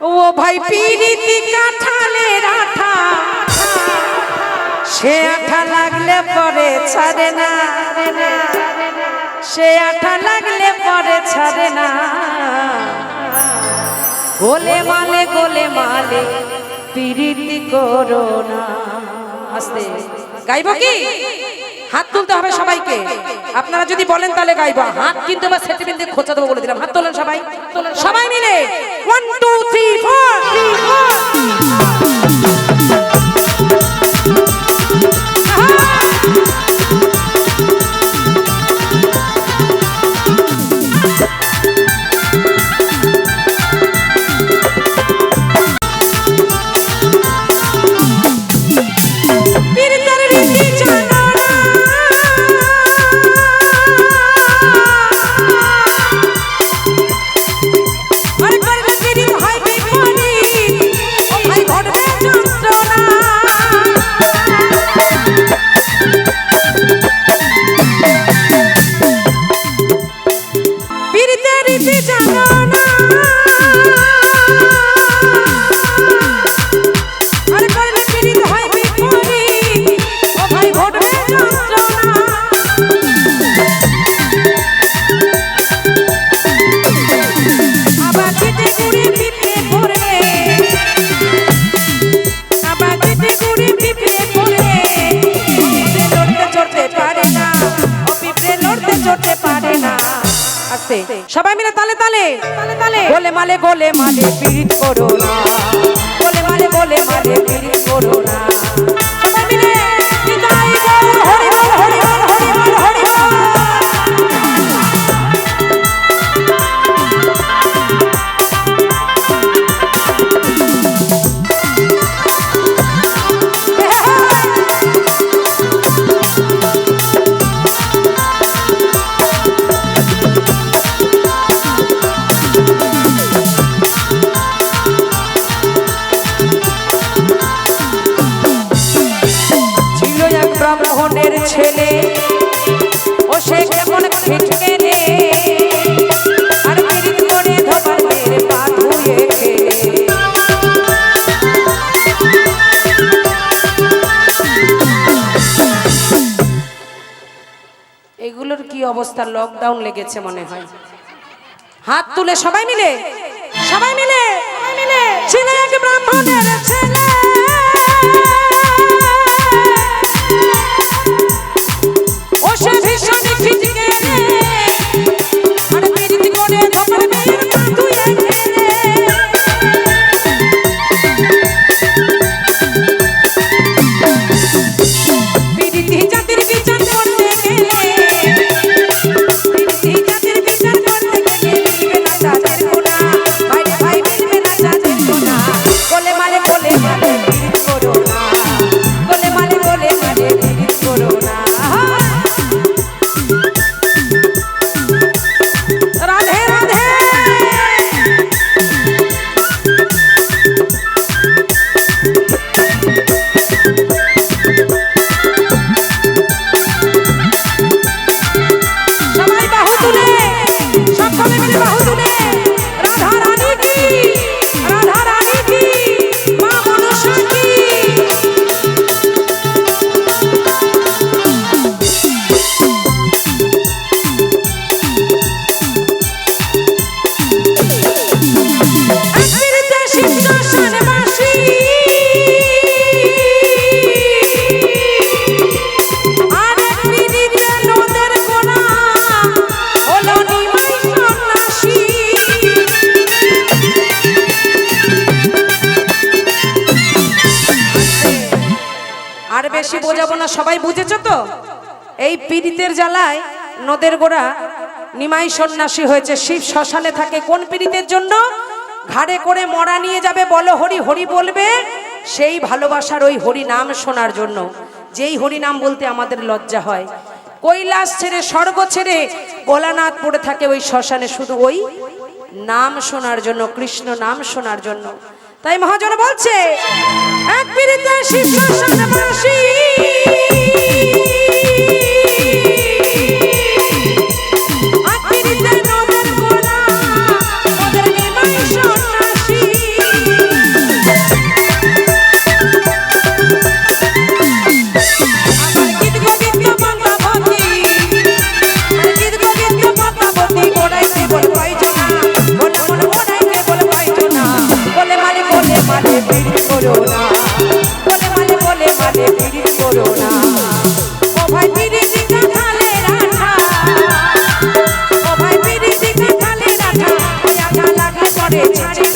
ও ভাই পিরিতি কাঁঠালের আঠা, সে আঠা লাগলে পরে ছাড়ে না, সে আঠা লাগলে পরে ছাড়ে না। গোলে মালে পিরিতি করো না। আস্তে গাইব কি? হাত তুলতে হবে সবাইকে। আপনারা যদি বলেন তাহলে গাইব, হাত কিন্তু বা সেটিমেন্ট দিয়ে খোঁচা দেবো বলে দিলাম। হাত তোলেন সবাই, সবাই মিলে 1 2 3 4 সবাই মিলে তালে তালে গোলে মালে পিরিত করো না, গোলে মালে পিরিত করো না। সবাই মিলে গাইব হরি বল হরি বল হরি বল হরি বল। ব্রাহ্মণের ছেলে ও সে কেমন খিটকে নে, আর পিরিত করে ধোপার মেরে পা ধুয়ে খেলে। এগুলোর কি অবস্থা? লকডাউন লেগেছে মনে হয়। হাত তুলে সবাই মিলে ছেলে এক ব্রাহ্মণের ছেলে, ও সে ভীষণ খিটকে রে, আর পিরিত করে ধোপার মেরে পা ধুয়ে খেলে। পিরিতি জাতির বিচার করতে গেলে, পিরিতি জাতির বিচার করতে গেলে মিলবে না তাদের গোনা, ভাই ভাই মিলবে না তাদের গোনা। গোলে মালে পিরিত করো না, গোলে মালে পিরিত করো না। রাধে রাধে। সবাই বাহু তুলে, সকলে মিলে বাহু তুলে রাধা রানী কি, রাধা রানী কি, মা মনসা কি। এক পিরিতে সিংহাসনে বাসি, আর এক পিরিতে নদের কোনা, হলো নিমাই সন্ন্যাসী। আর বেশি বোঝাবো না, সবাই বুঝেছো তো? এই পীড়িতের জ্বালায় নদের গোড়া নিমাই সন্ন্যাসী হয়েছে। শিব শ্মশানে থাকে কোন পীড়িতের জন্য? ঘাড়ে করে মরা নিয়ে যাবে, বলো হরি হরি বলবে, সেই ভালোবাসার ওই হরি নাম শোনার জন্য। যেই হরি নাম বলতে আমাদের লজ্জা হয়। কৈলাস ছেড়ে স্বর্গ ছেড়ে ভোলানাথ পড়ে থাকে ওই শ্মশানে, শুধু ওই নাম শোনার জন্য, কৃষ্ণ নাম শোনার জন্য। তাই মহাজন বলছে এক পীড়িতে শিব শ্মশানে বাসি, এক পীড়িতে নদের গোড়া, নদের নিমাই সন্ন্যাসী। করে ছাড়ে